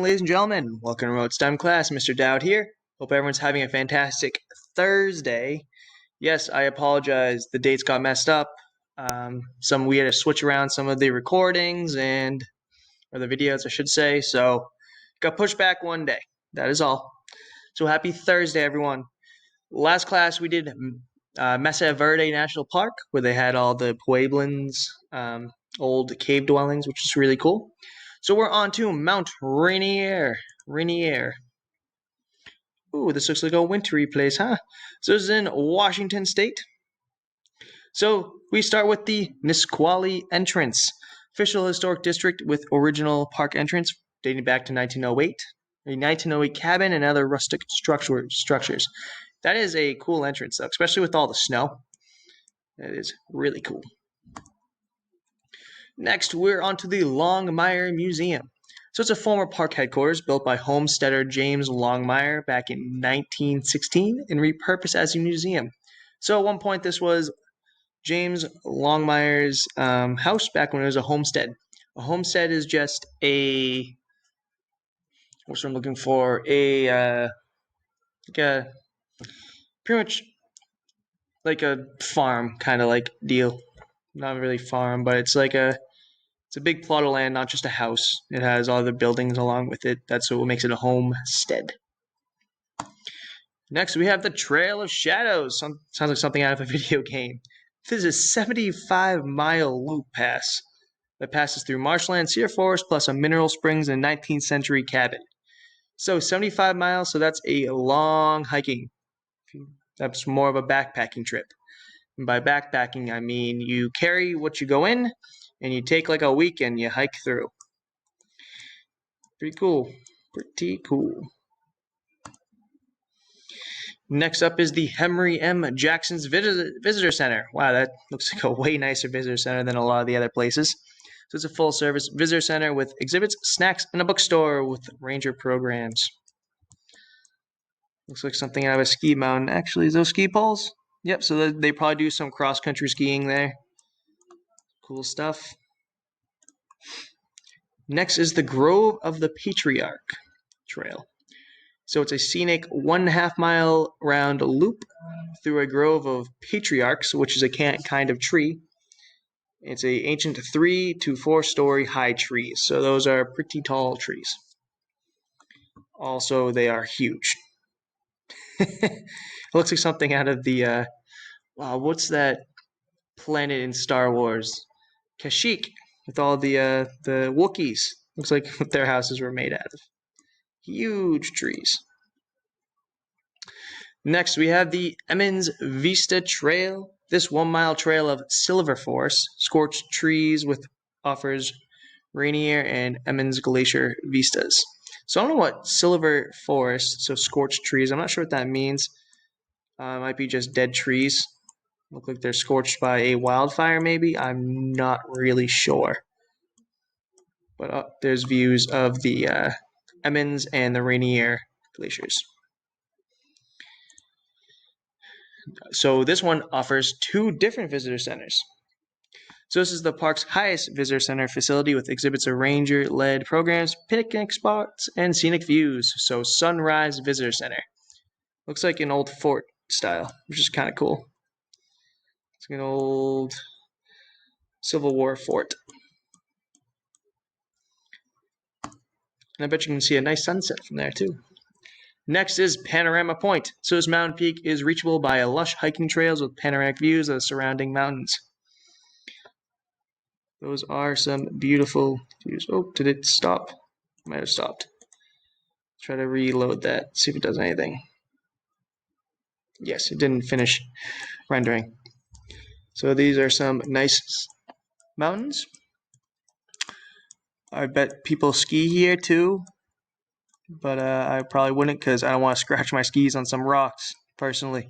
ladies and gentlemen. Welcome to Remote STEM class. Mr. Dowd here. Hope everyone's having a fantastic Thursday. Yes, I apologize. The dates got messed up. We had to switch around some of the recordings or the videos, I should say. So, got pushed back one day. That is all. So, happy Thursday, everyone. Last class we did Mesa Verde National Park, where they had all the Pueblans, old cave dwellings, which is really cool. So we're on to Mount Rainier. Ooh, this looks like a wintry place, huh? So this is in Washington State. So we start with the Nisqually entrance, official historic district with original park entrance dating back to 1908. A 1908 cabin and other rustic structures. That is a cool entrance, though, especially with all the snow. That is really cool. Next, we're on to the Longmire Museum. So it's a former park headquarters built by homesteader James Longmire back in 1916 and repurposed as a museum. So at one point, this was James Longmire's house back when it was a homestead. A homestead is just what's what I'm looking for? Pretty much like a farm kind of like deal. Not really farm, but it's a big plot of land, not just a house. It has all the buildings along with it. That's what makes it a homestead. Next, we have the Trail of Shadows. Sounds like something out of a video game. This is a 75-mile loop pass that passes through marshland, cedar forest, plus a mineral springs and 19th century cabin. So 75 miles, so that's a long hiking. That's more of a backpacking trip. And by backpacking, I mean you carry what you go in, and you take like a week and you hike through. Pretty cool. Next up is the Henry M. Jackson's Visitor Center. Wow, that looks like a way nicer visitor center than a lot of the other places. So it's a full-service visitor center with exhibits, snacks, and a bookstore with ranger programs. Looks like something out of a ski mountain. Actually, is those ski poles? Yep, so they probably do some cross-country skiing there. Cool stuff. Next is the Grove of the Patriarch Trail. So it's a scenic 1.5 mile round loop through a grove of patriarchs, which is a kind of tree. It's an ancient 3 to 4 story high trees. So those are pretty tall trees. Also, they are huge. It looks like something out of the what's that planet in Star Wars? Kashyyyk, with all the Wookiees. Looks like what their houses were made out of. Huge trees. Next, we have the Emmons Vista Trail. This 1 mile trail of silver forest, scorched trees offers Rainier and Emmons Glacier vistas. So I don't know what silver forest, so scorched trees. I'm not sure what that means. Might be just dead trees. Look like they're scorched by a wildfire, maybe. I'm not really sure. But there's views of the Emmons and the Rainier glaciers. So this one offers 2 different visitor centers. So this is the park's highest visitor center facility with exhibits of ranger-led programs, picnic spots, and scenic views. So Sunrise Visitor Center. Looks like an old fort style, which is kind of cool. It's an old Civil War fort. And I bet you can see a nice sunset from there too. Next is Panorama Point. So this mountain peak is reachable by lush hiking trails with panoramic views of the surrounding mountains. Those are some beautiful views. Oh, did it stop? Might have stopped. Try to reload that, see if it does anything. Yes, it didn't finish rendering. So these are some nice mountains. I bet people ski here too, but I probably wouldn't because I don't want to scratch my skis on some rocks, personally.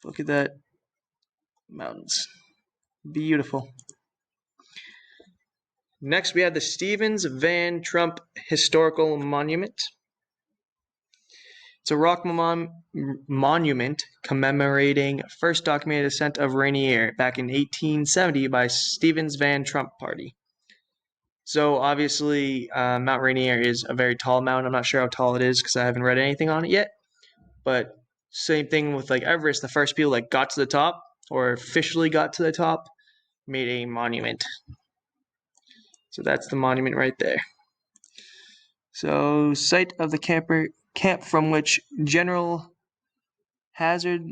Look at that. Mountains. Beautiful. Next, we have the Stevens Van Trump Historical Monument. It's a rock monument commemorating first documented ascent of Rainier back in 1870 by Stevens Van Trump Party. So obviously, Mount Rainier is a very tall mountain. I'm not sure how tall it is because I haven't read anything on it yet. But same thing with like Everest. The first people that got to the top or officially got to the top made a monument. So that's the monument right there. So site of the camp from which General Hazard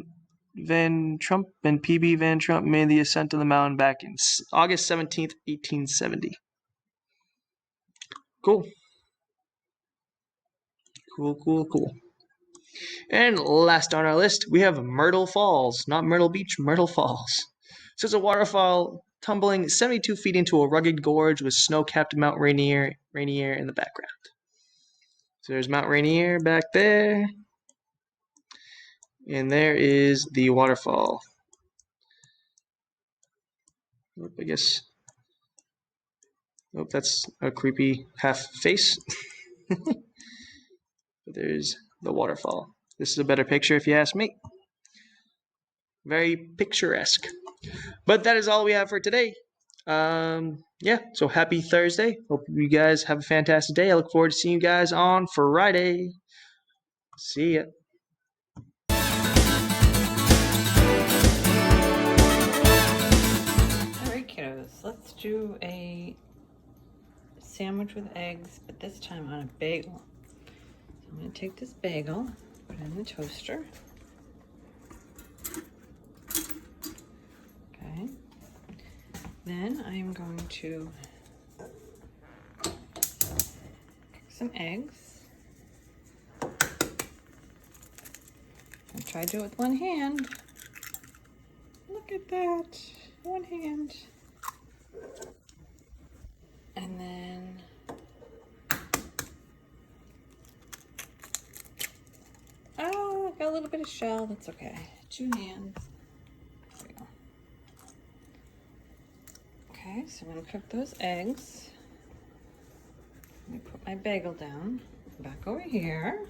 Van Trump and PB Van Trump made the ascent of the mountain back in August 17th, 1870. Cool. Cool. And last on our list, we have Myrtle Falls. Not Myrtle Beach, Myrtle Falls. So it's a waterfall tumbling 72 feet into a rugged gorge with snow-capped Mount Rainier in the background. So there's Mount Rainier back there. And there is the waterfall. I guess. Oh, that's a creepy half face. But there's the waterfall. This is a better picture if you ask me. Very picturesque. But that is all we have for today. Yeah, so happy Thursday. Hope you guys have a fantastic day. I look forward to seeing you guys on Friday. See ya. Alright kiddos, let's do a sandwich with eggs, but this time on a bagel. So I'm going to take this bagel, put it in the toaster. Okay. Then I'm going to cook some eggs. I'll try to do it with one hand. Look at that. One hand. And then oh, got a little bit of shell. That's okay. 2 hands. There we go. Okay, so I'm gonna cook those eggs. Let me put my bagel down. Back over here.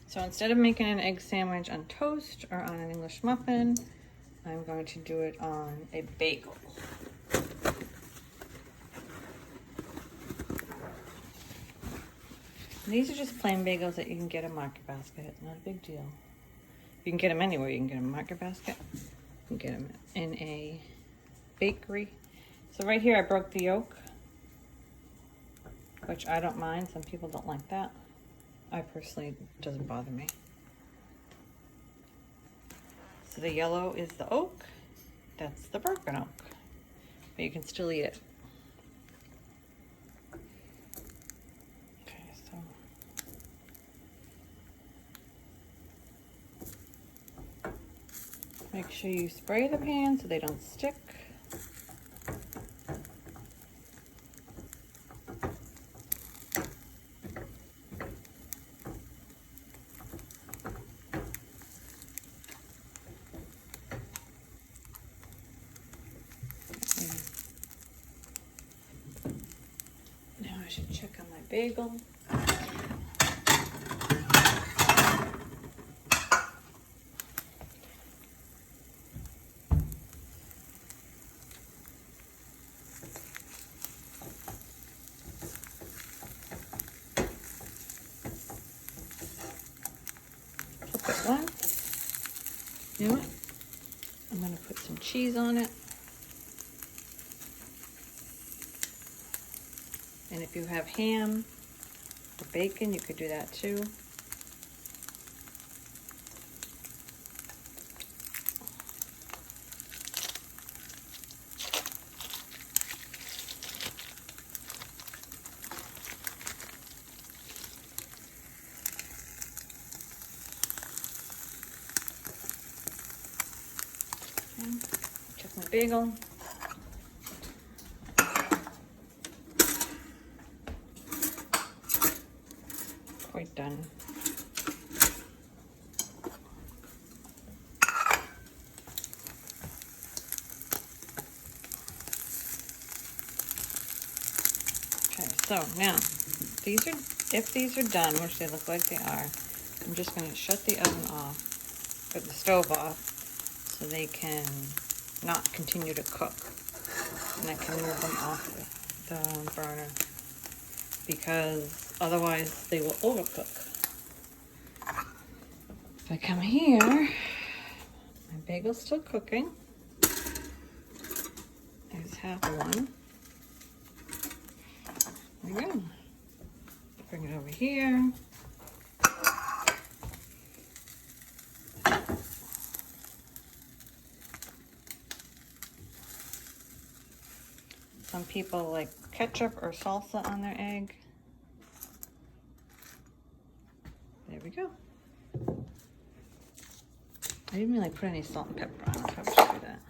So instead of making an egg sandwich on toast or on an English muffin, I'm going to do it on a bagel. And these are just plain bagels that you can get at Market Basket. It's not a big deal. You can get them anywhere. You can get them at Market Basket. You can get them in a bakery. So right here I broke the yolk, which I don't mind. Some people don't like that. I personally, it doesn't bother me. So the yellow is the oak. That's the broken oak. But you can still eat it. Okay, so make sure you spray the pan so they don't stick. Now I should check on my bagel. Flip it once. You know what? I'm going to put some cheese on it. And if you have ham or bacon, you could do that too. Okay. Check my bagel. Quite done. Okay, so now if these are done, which they look like they are, I'm just going to shut the oven off, or the stove off, so they can not continue to cook. And I can move them off the burner because otherwise they will overcook. If I come here, my bagel's still cooking. There's half one. There we go. Bring it over here. Some people like ketchup or salsa on their egg. There we go. I didn't really put any salt and pepper on. I probably should do that.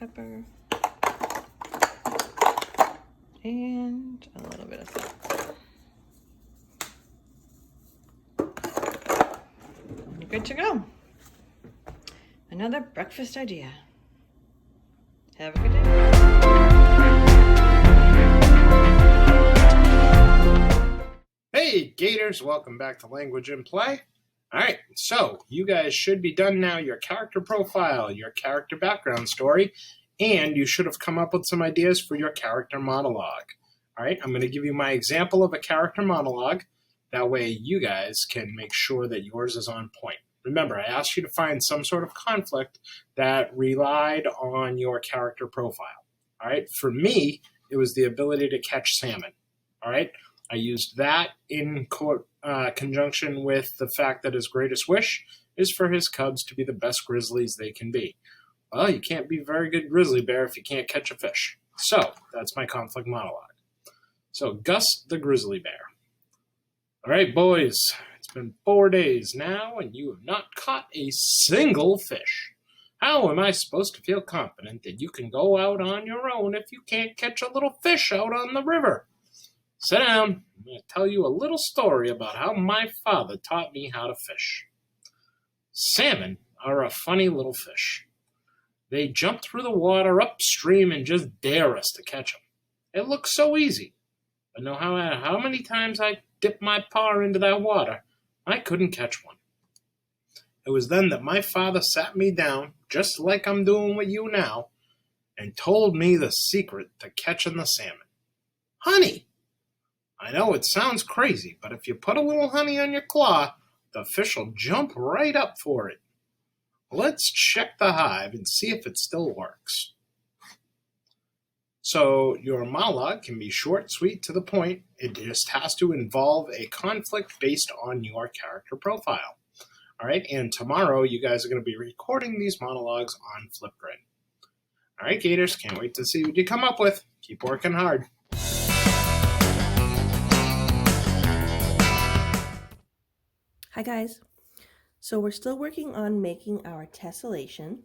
Pepper. And a little bit of salt. And you're good to go. Another breakfast idea. Have a good day. Hey Gators, welcome back to Language in Play. Alright, so you guys should be done now, your character profile, your character background story, and you should have come up with some ideas for your character monologue. Alright, I'm going to give you my example of a character monologue. That way you guys can make sure that yours is on point. Remember, I asked you to find some sort of conflict that relied on your character profile. All right, for me, it was the ability to catch salmon. All right, I used that in conjunction with the fact that his greatest wish is for his cubs to be the best grizzlies they can be. Well, you can't be a very good grizzly bear if you can't catch a fish. So that's my conflict monologue. So Gus the grizzly bear. All right, boys. It's been 4 days now, and you have not caught a single fish. How am I supposed to feel confident that you can go out on your own if you can't catch a little fish out on the river? Sit down. I'm going to tell you a little story about how my father taught me how to fish. Salmon are a funny little fish. They jump through the water upstream and just dare us to catch them. It looks so easy. But no matter how many times I dipped my paw into that water, I couldn't catch one. It was then that my father sat me down, just like I'm doing with you now, and told me the secret to catching the salmon. Honey! I know it sounds crazy, but if you put a little honey on your claw, the fish will jump right up for it. Let's check the hive and see if it still works. So your monologue can be short, sweet, to the point. It just has to involve a conflict based on your character profile. All right, and tomorrow you guys are going to be recording these monologues on Flipgrid. All right, Gators, can't wait to see what you come up with. Keep working hard. Hi guys. So we're still working on making our tessellation.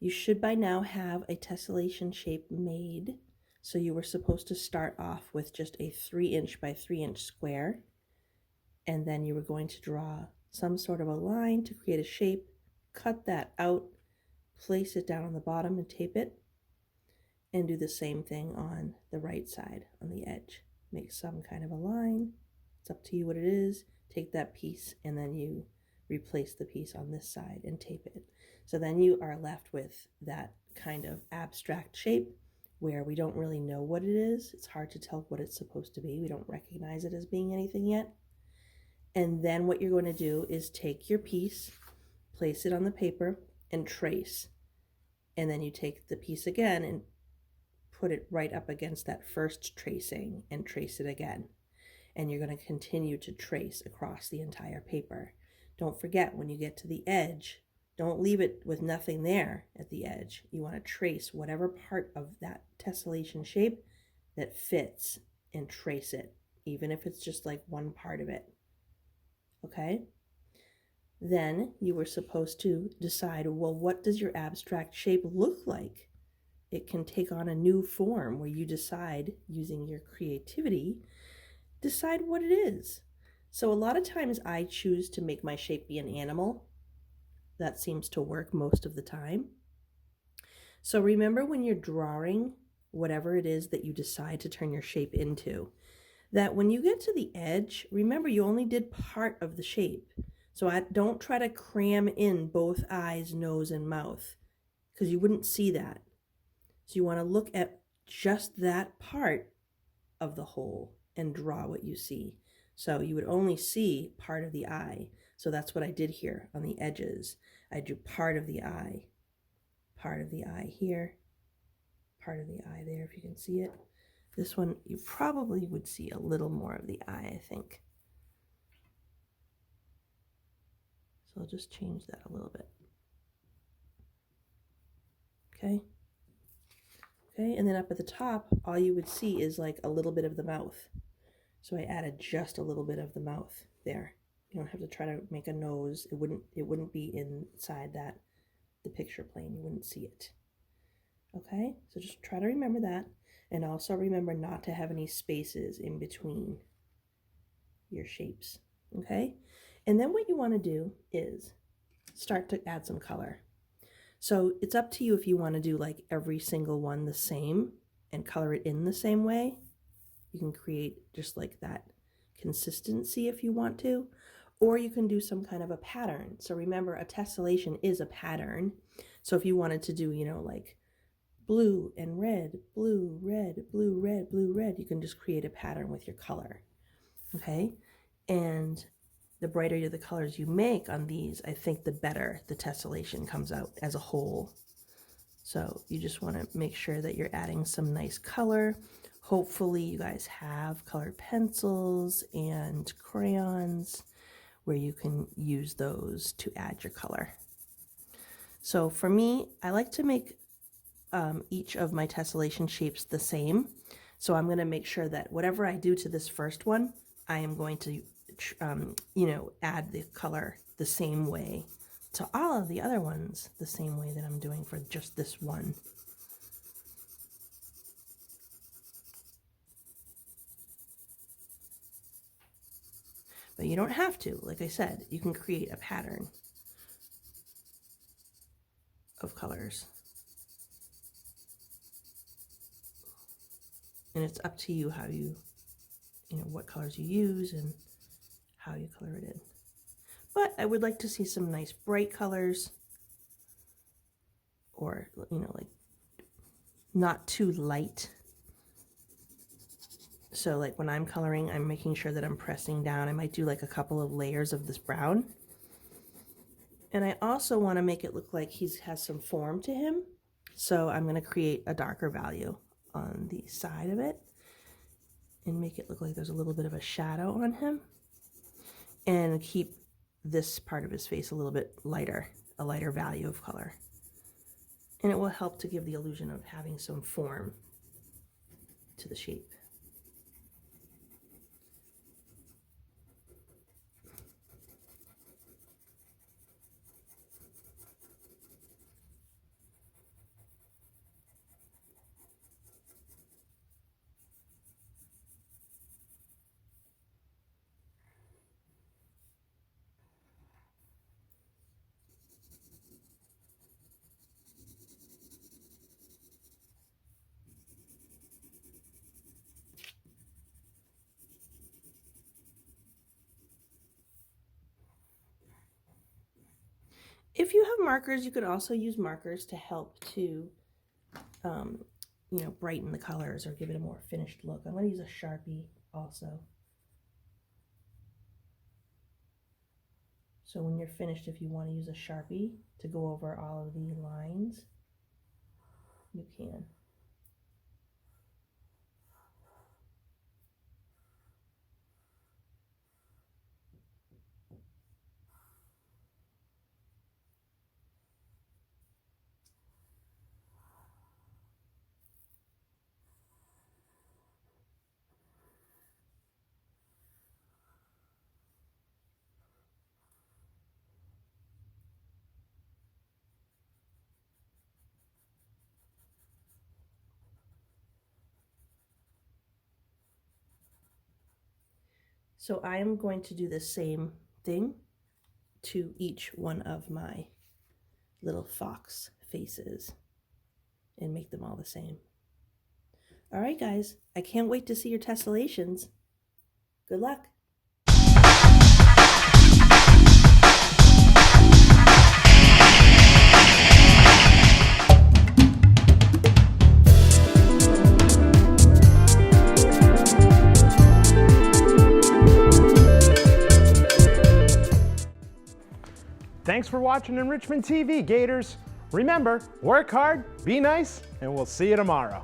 You should by now have a tessellation shape made. So you were supposed to start off with just a 3" by 3" square. And then you were going to draw some sort of a line to create a shape, cut that out, place it down on the bottom and tape it. And do the same thing on the right side, on the edge. Make some kind of a line. It's up to you what it is. Take that piece and then you replace the piece on this side and tape it. So then you are left with that kind of abstract shape where we don't really know what it is. It's hard to tell what it's supposed to be. We don't recognize it as being anything yet. And then what you're going to do is take your piece, place it on the paper and trace. And then you take the piece again and put it right up against that first tracing and trace it again. And you're going to continue to trace across the entire paper. Don't forget, when you get to the edge, don't leave it with nothing there at the edge. You want to trace whatever part of that tessellation shape that fits and trace it, even if it's just like one part of it. Okay? Then you were supposed to decide, well, what does your abstract shape look like? It can take on a new form where you decide, using your creativity, decide what it is. So a lot of times I choose to make my shape be an animal. That seems to work most of the time. So remember when you're drawing whatever it is that you decide to turn your shape into, that when you get to the edge, remember you only did part of the shape. So don't try to cram in both eyes, nose, and mouth, because you wouldn't see that. So you want to look at just that part of the hole and draw what you see. So you would only see part of the eye. So that's what I did here on the edges. I drew part of the eye here, part of the eye there, if you can see it. This one, you probably would see a little more of the eye, I think. So I'll just change that a little bit. Okay. Okay, and then up at the top, all you would see is like a little bit of the mouth. So I added just a little bit of the mouth there. You don't have to try to make a nose. It wouldn't be inside the picture plane. You wouldn't see it. Okay, so just try to remember that, and also remember not to have any spaces in between your shapes. Okay, and then what you want to do is start to add some color. So it's up to you if you want to do like every single one the same and color it in the same way. You can create just like that consistency if you want to, or you can do some kind of a pattern. So remember, a tessellation is a pattern. So if you wanted to do, you know, like blue and red, blue, red, blue, red, blue, red, you can just create a pattern with your color. Okay, and the brighter the colors you make on these, I think the better the tessellation comes out as a whole. So you just want to make sure that you're adding some nice color. Hopefully you guys have colored pencils and crayons where you can use those to add your color. So for me, I like to make each of my tessellation shapes the same. So I'm going to make sure that whatever I do to this first one, I am going to you know, add the color the same way to all of the other ones, the same way that I'm doing for just this one. But you don't have to. Like I said, you can create a pattern of colors. And it's up to you how you know, what colors you use and how you color it in. But I would like to see some nice bright colors, or, you know, like not too light. So like when I'm coloring, I'm making sure that I'm pressing down. I might do like a couple of layers of this brown. And I also want to make it look like he has some form to him. So I'm going to create a darker value on the side of it and make it look like there's a little bit of a shadow on him, and keep this part of his face a little bit lighter, a lighter value of color. And it will help to give the illusion of having some form to the shape. If you have markers, you could also use markers to help to, you know, brighten the colors or give it a more finished look. I'm going to use a Sharpie also. So when you're finished, if you want to use a Sharpie to go over all of the lines, you can. So I am going to do the same thing to each one of my little fox faces and make them all the same. All right, guys, I can't wait to see your tessellations. Good luck. Thanks for watching Enrichment TV, Gators. Remember, work hard, be nice, and we'll see you tomorrow.